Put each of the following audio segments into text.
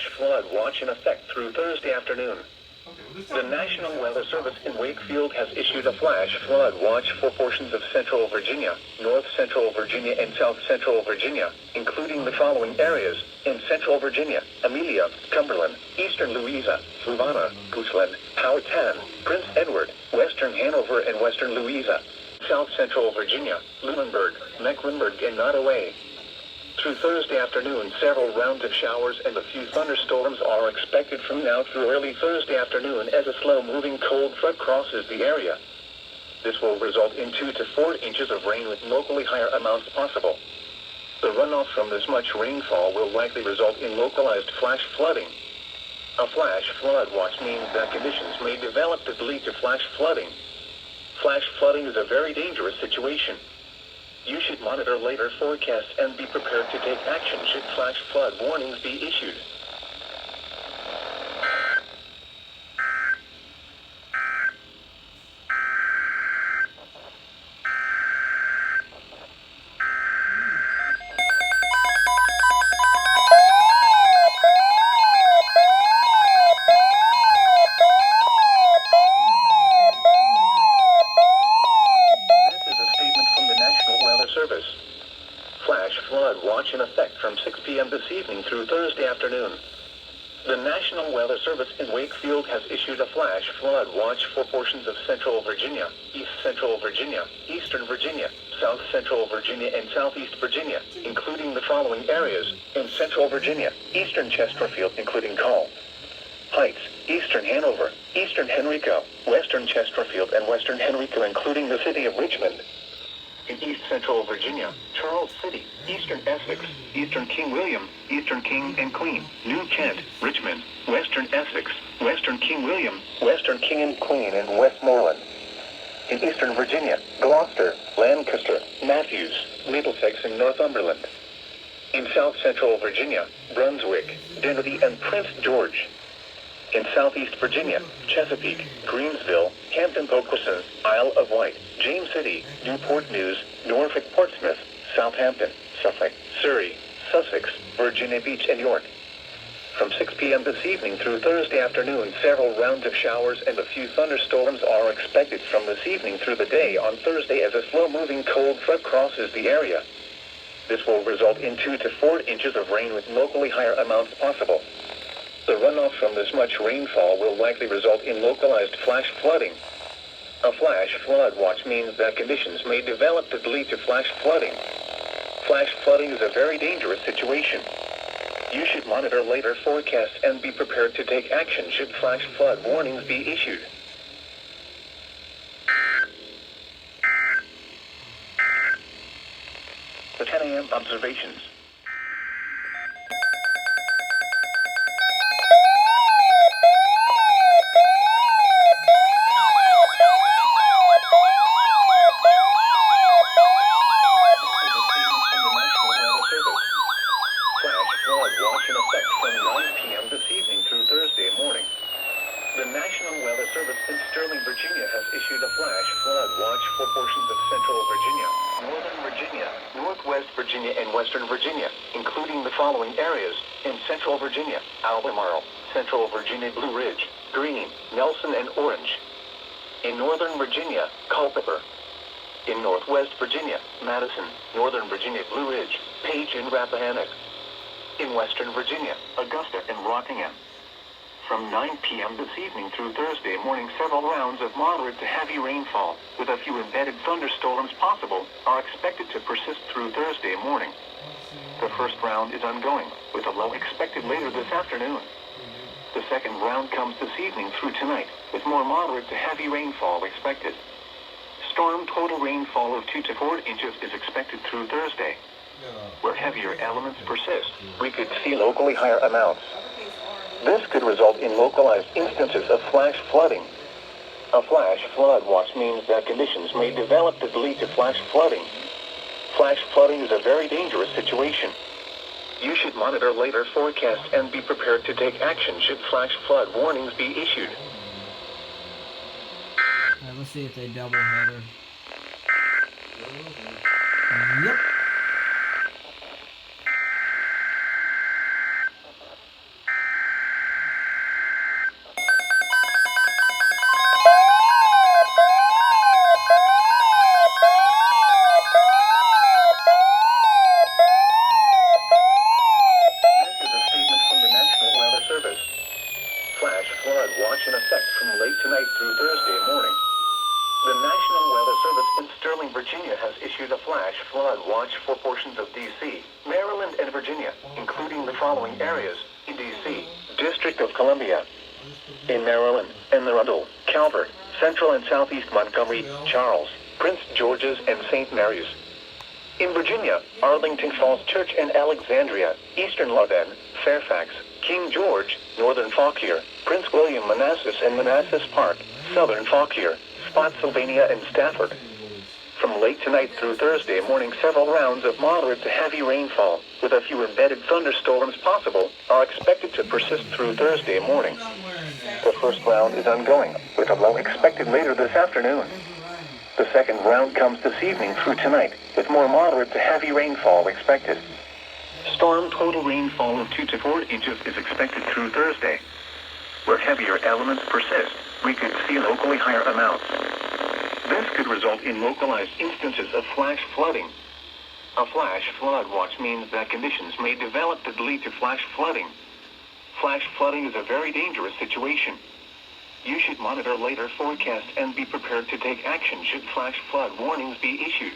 flash flood watch in effect through Thursday afternoon. The National Weather Service in Wakefield has issued a flash flood watch for portions of central Virginia, north central Virginia, and south central Virginia, including the following areas: in central Virginia, Amelia, Cumberland, eastern Louisa, Fluvanna, Goochland, Powhatan, Prince Edward, western Hanover, and western Louisa; south central Virginia, Lunenburg, Mecklenburg, and Nottoway. Through Thursday afternoon, several rounds of showers and a few thunderstorms are expected from now through early Thursday afternoon as a slow-moving cold front crosses the area. This will result in 2 to 4 inches of rain with locally higher amounts possible. The runoff from this much rainfall will likely result in localized flash flooding. A flash flood watch means that conditions may develop that lead to flash flooding. Flash flooding is a very dangerous situation. You should monitor later forecasts and be prepared to take action should flash flood warnings be issued. Flash flood watch in effect from 6 p.m. this evening through Thursday afternoon. The National Weather Service in Wakefield has issued a flash flood watch for portions of central Virginia, east central Virginia, eastern Virginia, south central Virginia, and southeast Virginia, including the following areas: in central Virginia, eastern Chesterfield including Call Heights, eastern Hanover, eastern Henrico, western Chesterfield, and western Henrico including the city of Richmond. In east central Virginia, Charles City, eastern Essex, eastern King William, eastern King and Queen, New Kent, Richmond, western Essex, western King William, western King and Queen, and Westmoreland. In eastern Virginia, Gloucester, Lancaster, Matthews, Middlesex, and Northumberland. In south central Virginia, Brunswick, Dinwiddie, and Prince George. In southeast Virginia, Chesapeake, Greensville, Hampton-Poquessons, Isle of Wight, James City, Newport News, Norfolk, Portsmouth, Southampton, Suffolk, Surrey, Sussex, Virginia Beach, and York. From 6 p.m. this evening through Thursday afternoon, several rounds of showers and a few thunderstorms are expected from this evening through the day on Thursday as a slow-moving cold front crosses the area. This will result in 2 to 4 inches of rain with locally higher amounts possible. The runoff from this much rainfall will likely result in localized flash flooding. A flash flood watch means that conditions may develop that lead to flash flooding. Flash flooding is a very dangerous situation. You should monitor later forecasts and be prepared to take action should flash flood warnings be issued. The 10 a.m. observations. Watch in effect from 9 p.m. this evening through Thursday morning. The National Weather Service in Sterling, Virginia has issued a flash flood watch for portions of central Virginia, northern Virginia, northwest Virginia, and western Virginia, including the following areas: in central Virginia, Albemarle, central Virginia, Blue Ridge, Greene, Nelson, and Orange. In northern Virginia, Culpeper. In northwest Virginia, Madison, northern Virginia, Blue Ridge, Page, and Rappahannock. In western Virginia, Augusta, and Rockingham. From 9 p.m. this evening through Thursday morning, several rounds of moderate to heavy rainfall, with a few embedded thunderstorms possible, are expected to persist through Thursday morning. The first round is ongoing, with a low expected later this afternoon. The second round comes this evening through tonight, with more moderate to heavy rainfall expected. Storm total rainfall of 2 to 4 inches is expected through Thursday. Where heavier elements persist, we could see locally higher amounts. This could result in localized instances of flash flooding. A flash flood watch means that conditions may develop that lead to flash flooding. Flash flooding is a very dangerous situation. You should monitor later forecasts and be prepared to take action should flash flood warnings be issued. Alright, let's see if they double header. Yep. Service. Flash flood watch in effect from late tonight through Thursday morning. The National Weather Service in Sterling, Virginia has issued a flash flood watch for portions of D.C., Maryland, and Virginia, including the following areas: in D.C., District of Columbia; in Maryland, Anne Arundel, Calvert, Central and Southeast Montgomery, Charles, Prince George's, and St. Mary's; in Virginia, Arlington Falls Church and Alexandria, Eastern Loudoun, Fairfax, King George, Northern Fauquier, Prince William, Manassas and Manassas Park, Southern Fauquier, Spotsylvania, and Stafford. From late tonight through Thursday morning, several rounds of moderate to heavy rainfall, with a few embedded thunderstorms possible, are expected to persist through Thursday morning. The first round is ongoing, with a low expected later this afternoon. The second round comes this evening through tonight, with more moderate to heavy rainfall expected. Storm total rainfall of 2 to 4 inches is expected through Thursday. Where heavier elements persist, we could see locally higher amounts. This could result in localized instances of flash flooding. A flash flood watch means that conditions may develop that lead to flash flooding. Flash flooding is a very dangerous situation. You should monitor later forecasts and be prepared to take action should flash flood warnings be issued.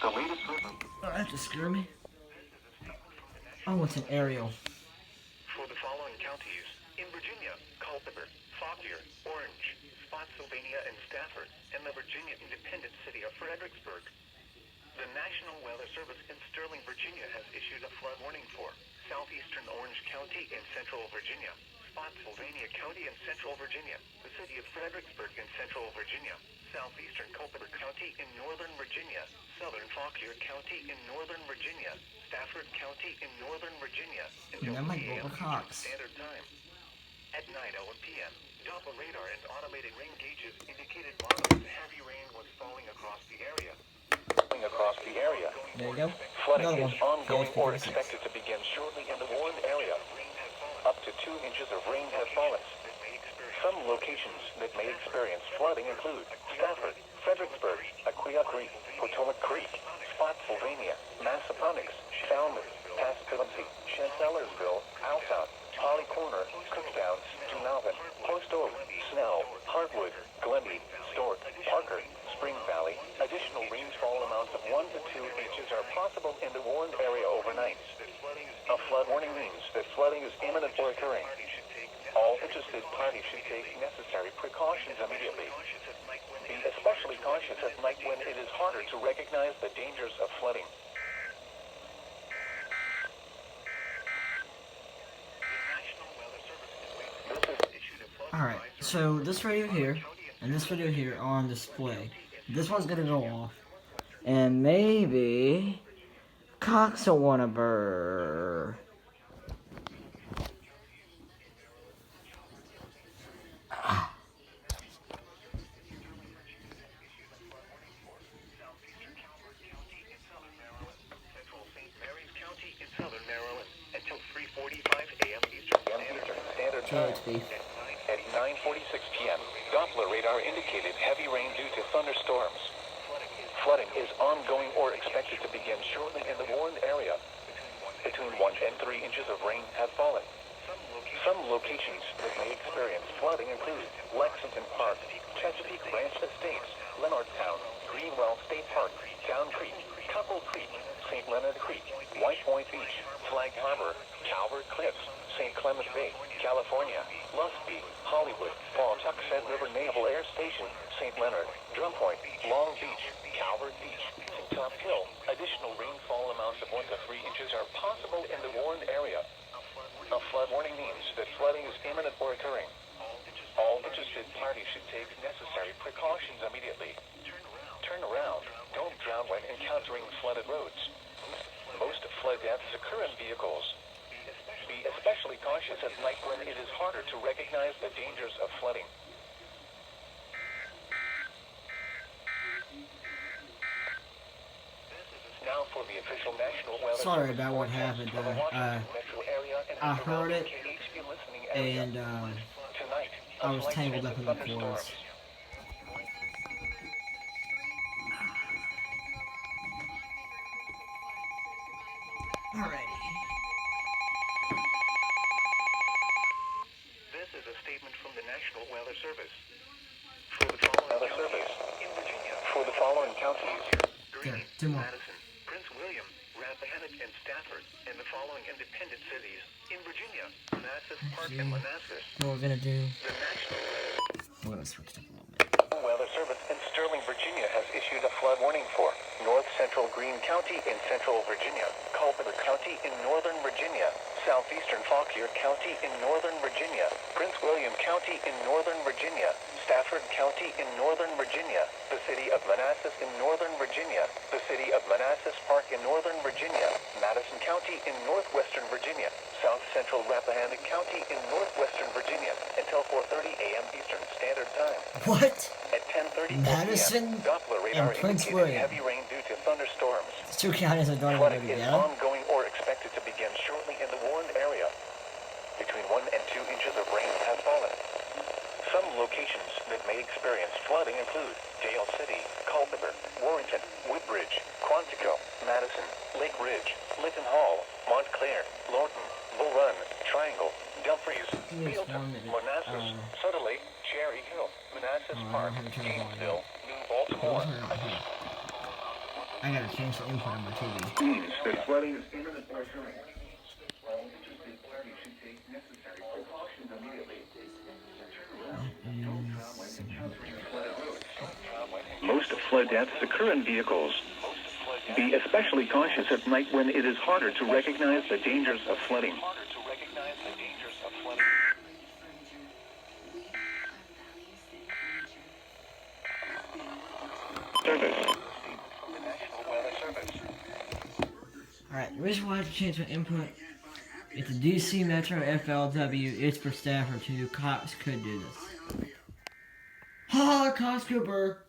The latest weather. Oh, that just scared me. Oh, it's an aerial. For the following counties: in Virginia, Culpeper, Fauquier, Orange, Spotsylvania, and Stafford, and the Virginia independent city of Fredericksburg. The National Weather Service in Sterling, Virginia has issued a flood warning for southeastern Orange County in central Virginia, Spotsylvania County in central Virginia, the city of Fredericksburg in central Virginia, southeastern Culpeper County in northern Virginia, southern Fauquier County in northern Virginia, Stafford County in northern Virginia, until That might 3 go a.m. over Cox. Standard Time. At 9:01 p.m., Doppler radar and automated rain gauges indicated moderate to heavy rain was falling across the area. There you go. Flooding Another is one. ongoing EAS or 56. expected to begin shortly in the warned area. Up to 2 inches of rain have fallen. Some locations that may experience flooding include Stafford, Fredericksburg, Aquia Creek, Potomac Creek, Spotsylvania, Massaponax, Falmouth, Pascagoula, Chancellorsville, Altown, Holly Corner, Cooktown, Dunavin, Post Oak, Snell, Hartwood, Glenby, Stork, Parker, Spring Valley. Additional rainfall amounts of 1 to 2 inches are possible in the warned area overnight. A flood warning means that flooding is imminent or occurring. All interested parties should take necessary precautions immediately. Be especially cautious at night when it is harder to recognize the dangers of flooding. Alright, so this radio here and this radio here are on display. This one's gonna go off. And maybe Cox will wanna burr. Southern Maryland until 3:45 a.m. Eastern Standard Time. At 9:46 p.m., Doppler radar indicated heavy rain due to thunderstorms. Flooding is ongoing or expected to begin shortly in the warned area. Between 1 and 3 inches of rain have fallen. Some locations that may experience flooding include Lexington Park, Chesapeake Ranch Estates, Leonardtown, Greenwell State Park, Town Creek, Couple Creek, St. Leonard Creek, White Point Beach, Flag Harbor, Calvert Cliffs, St. Clements Bay, California, Lusby, Hollywood, Pawtuxet River Naval Air Station, St. Leonard, Drum Point, Long Beach, Calvert Beach, St. Tom Hill. Additional rainfall amounts of 1 to 3 inches are possible in the warned area. A flood warning means that flooding is imminent or occurring. All interested parties should take necessary precautions immediately. Turn around. Don't drown when encountering flooded roads. Most flood deaths occur in vehicles. Be especially cautious at night when it is harder to recognize the dangers of flooding. Now for the official National Weather Sorry Service about what forecast happened. for the Washington metro area and I the heard it, surrounding KHP listening area. and Tonight, I was slight tangled chance up of in the cords. thunderstorms. Alrighty. This is a statement from the National Weather Service. For the following counties in Virginia, for the following counties, Greene, Madison, Prince William, Rappahannock, and Stafford, and the following independent cities in Virginia, Manassas, Park, and Manassas. What we're gonna do? The National We're gonna switch it up a little bit. Weather Service in Sterling, Virginia has issued a flood warning for North Central Greene County in Central Virginia, Culpeper County in Northern Virginia, Southeastern Fauquier County in Northern Virginia, Prince William County in Northern Virginia, Stafford County in Northern Virginia, the city of Manassas in Northern Virginia, the city of Manassas Park in Northern Virginia, Madison County in Northwestern Virginia, South Central Rappahannock County in Northwestern Virginia, until 4:30 a.m. Eastern Standard Time. What? At 10:30 Madison p.m., Doppler radar and Prince indicated William. heavy rain due to thunderstorms. These two counties are going to go Flooding is together. ongoing or expected to begin shortly in the warned area. Between 1 and 2 inches of rain has fallen. Some locations that may experience flooding include Dale City, Culpeper, Warrington, Woodbridge, Quantico, Madison, Lake Ridge, Lytton Hall, Montclair, Lorton, Bull Run, Triangle, Dumfries, Bealton, Manassas, Sutter Lake, Cherry Hill, Manassas Park, Gainesville, New Baltimore. I gotta change the input on my TV. Means that flooding is imminent or occurring. Well, just declare you should take necessary precautions immediately. Most flood deaths occur in vehicles. Be especially cautious at night when it is harder to recognize the dangers of flooding. Service. Alright, the reason why I have to change my input, it's a DC Metro FLW, it's for Stafford too. Cox could do this. Ha! Cox Cooper!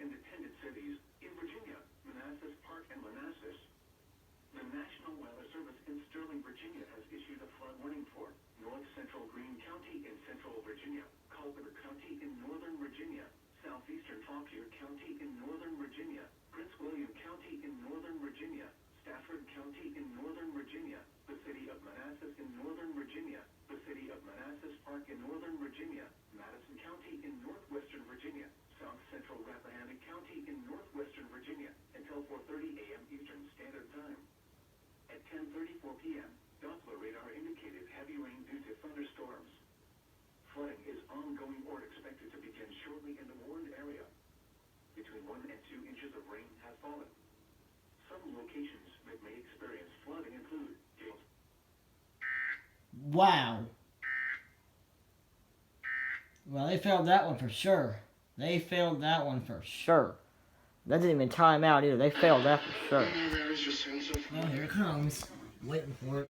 Independent cities in Virginia, Manassas, Park, and Manassas. The National Weather Service in Sterling, Virginia has issued a flood warning for North Central Greene County in Central Virginia, Culpeper County in Northern Virginia, Southeastern Fauquier County in Northern Virginia, Prince William County in Northern Virginia, Stafford County in Northern Virginia, the city of Manassas in Northern Virginia, the city of Manassas Park in Northern Virginia, Madison County in Northwestern Virginia, South Central Rappahannock County in Northwestern Virginia, until 4:30 a.m. Eastern Standard Time. At 10:34 p.m., Doppler radar indicated heavy rain due to thunderstorms. Flooding is ongoing or expected to begin shortly in the warned area. Between 1 and 2 inches of rain has fallen. Some locations that may experience flooding include Wow. Well, they failed that one for sure. They failed that one for sure. That didn't even time out either. They failed that for sure. Well, here it comes. Waiting for it.